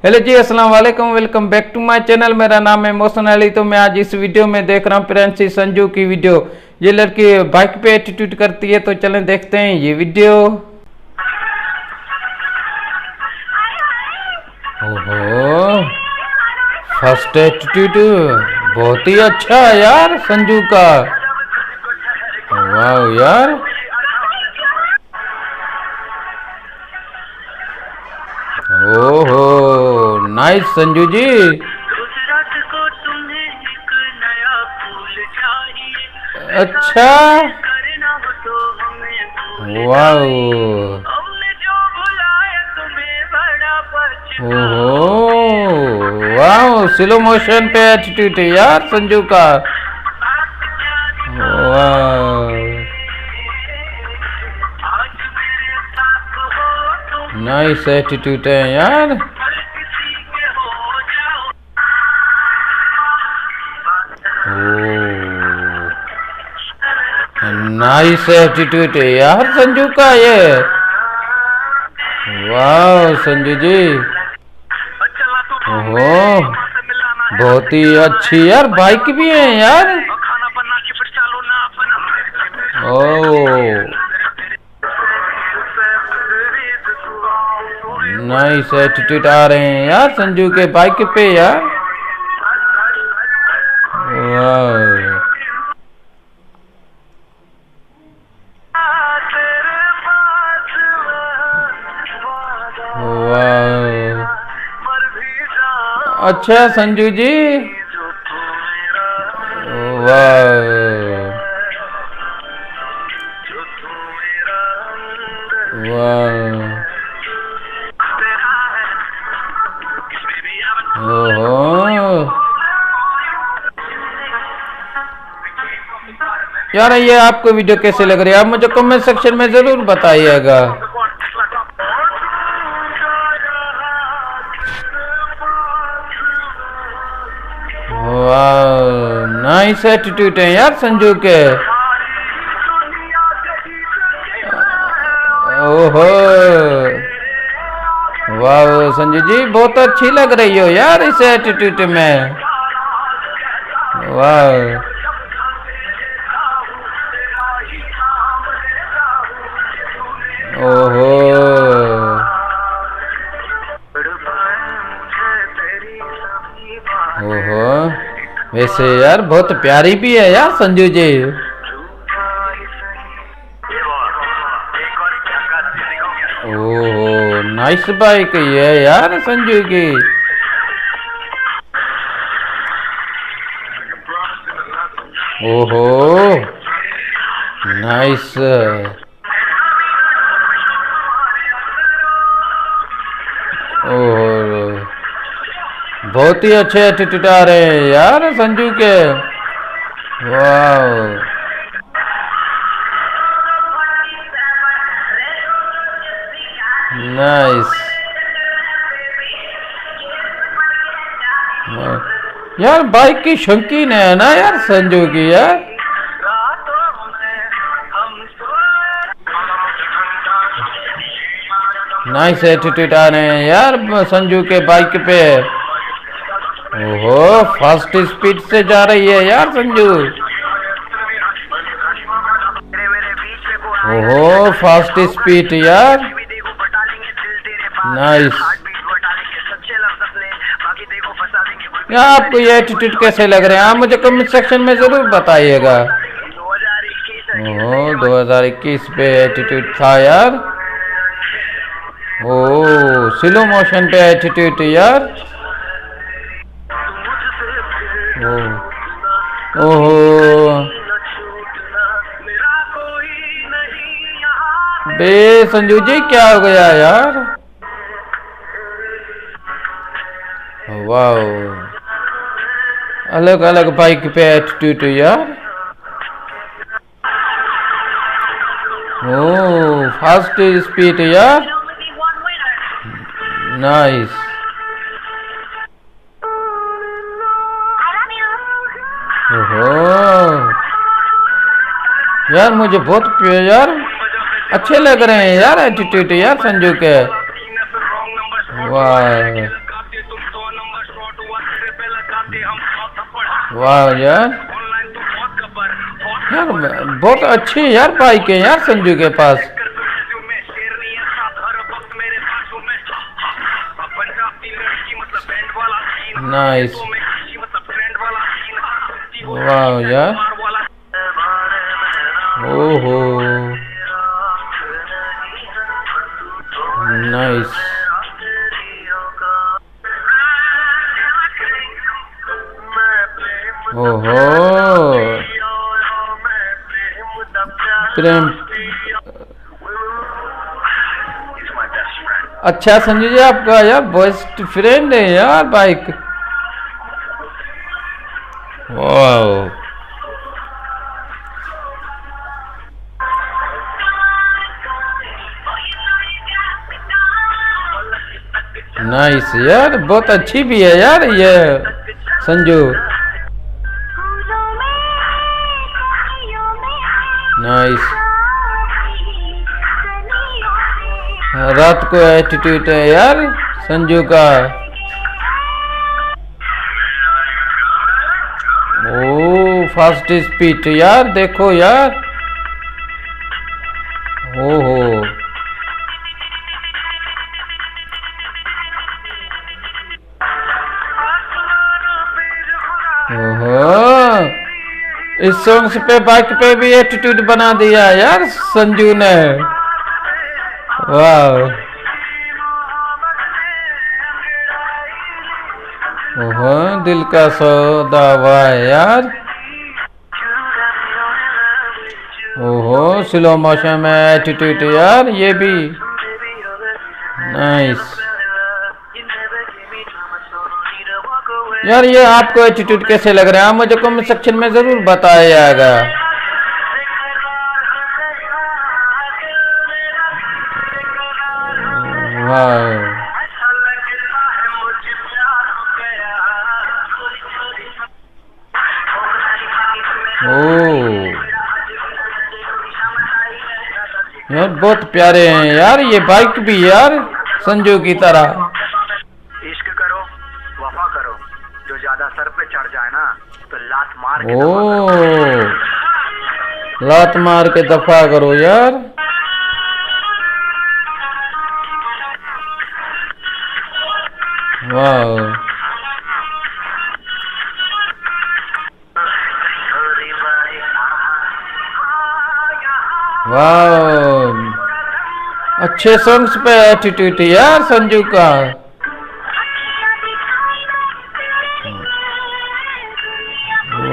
Hello जी, अस्सलाम वालेकुम। Welcome back to my channel. मेरा नाम है मोहसिन अली। तो मैं आज इस वीडियो में देख रहा हूँ प्रियंशी संजू की वीडियो। ये लड़की बाइक पे एटीट्यूड करती है, तो चलें देखते हैं ये वीडियो। ओहो, फर्स्ट एटीट्यूड बहुत ही अच्छा है यार संजू का। वाह यार, ओहो नाइस संजू जी। अच्छा, वाह, ओहो वाह, स्लो मोशन पे एटीट्यूड है यार संजू का। वाह, नाइस एटीट्यूड है यार। नाइस एटीट्यूड है यार संजू का ये। वाह संजू जी, ओहो बहुत ही अच्छी यार बाइक भी है यार। ओ नाइस एटीट्यूड आ रहे हैं यार संजू के बाइक पे यार। वाह, वाह, अच्छा संजू जी, वाह, वाह, ओहो यार, ये आपको वीडियो कैसे लग रही है आप मुझे कमेंट सेक्शन में जरूर बताइएगा। वाह, नाइस एटीट्यूड है यार संजू के। ओहो, वाह संजू जी, बहुत अच्छी लग रही हो यार इस एटीट्यूड में। वाह, ओहो, ओहो वैसे यार बहुत प्यारी भी है यार संजू जी। ओहो नाइस बाइक ये है यार संजू की। ओहो नाइस, ओहो बहुत ही अच्छे एटीट्यूड आ रहे हैं यार संजू के। वाह, नाइस यार, बाइक की शौकीन है ना यार संजू की यार। नाइस एटीट्यूड आ रहे हैं यार संजू के बाइक पे। ओहो फास्ट स्पीड से जा रही है यार संजू। ओहो फास्ट स्पीड यार, नाइस। यार आपको ये एटीट्यूड कैसे लग रहे हैं आप मुझे कमेंट सेक्शन में जरूर बताइएगा। ओहो 2021 पे एटीट्यूड था यार। ओ स्लो मोशन पे एटीट्यूड यार। ओहो बे संजू जी, क्या हो गया यार। वाह, अलग अलग बाइक पे एटीट्यूड यार। ओ फास्ट स्पीड यार, नाइस। ओहो यार, मुझे बहुत यार अच्छे लग रहे हैं यार एटीट्यूड यार संजू के। वाह, वाह यार, यार बहुत अच्छी यार बाइक है यार संजू के पास। नाइस, वाह यार, ओहो नाइस, ओहो प्रेम। अच्छा संजू जी, आपका यार बेस्ट फ्रेंड है यार बाइक। वाह नाइस यार, बहुत अच्छी भी है यार ये संजू। नाइस, रात को एटीट्यूड है यार संजू का। ओ फास्ट स्पीड यार, देखो यार, ओहो ओहो, इस सॉन्ग्स पे बाइक पे भी एटीट्यूड बना दिया यार संजू ने। वाह, ओहो दिल का सौदा, वाह यार, ओहो स्लो मोशन में एटीट्यूड यार, ये भी नाइस यार। ये आपको एटीट्यूड कैसे लग रहा है, मुझे कमेंट सेक्शन में जरूर बताइएगा। वाह, ओ यार बहुत प्यारे हैं यार ये बाइक भी यार संजू की तरह। इश्क करो, वफा करो, जो ज्यादा सर पे चढ़ जाए ना तो लात मार के लात मार के दफा करो यार। वाह, वाह, अच्छे सॉन्ग्स पे एटीट्यूड यार संजू का।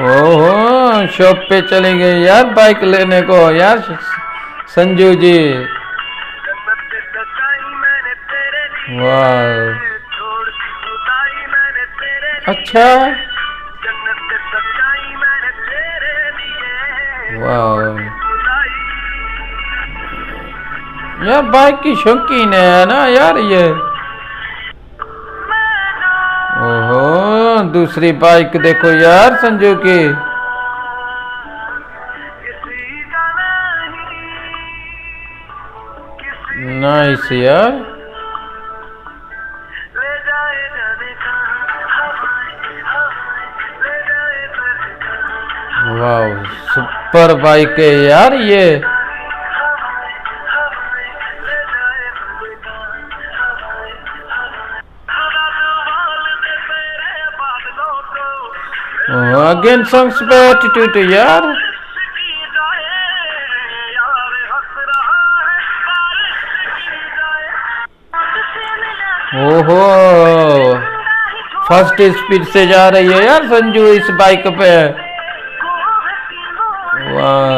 ओहो शॉप पे चले गए यार बाइक लेने को यार संजू जी। वाह, अच्छा, वाह यार बाइक की शौकीन है ना यार ये। ओहो दूसरी बाइक देखो यार संजू की। नाइस यार, वाह सुपर बाइक है यार ये। अगेन सॉन्ग्स पे एटीट्यूड यार। ओहो फर्स्ट स्पीड से जा रही है यार संजू इस बाइक पे। वाह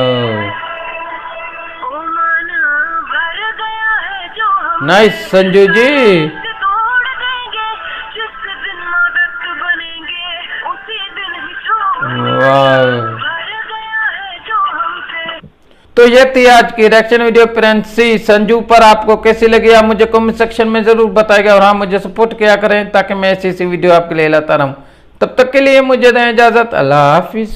नाइस संजू जी। वाह, तो ये थी आज की रिएक्शन वीडियो फ्रेंड्स संजू पर। आपको कैसी लगी आप मुझे कमेंट सेक्शन में जरूर बताइएगा और हाँ मुझे सपोर्ट किया करें ताकि मैं ऐसी वीडियो आपके लिए लाता रहूं। तब तक के लिए मुझे दें इजाजत, अल्लाह हाफिज।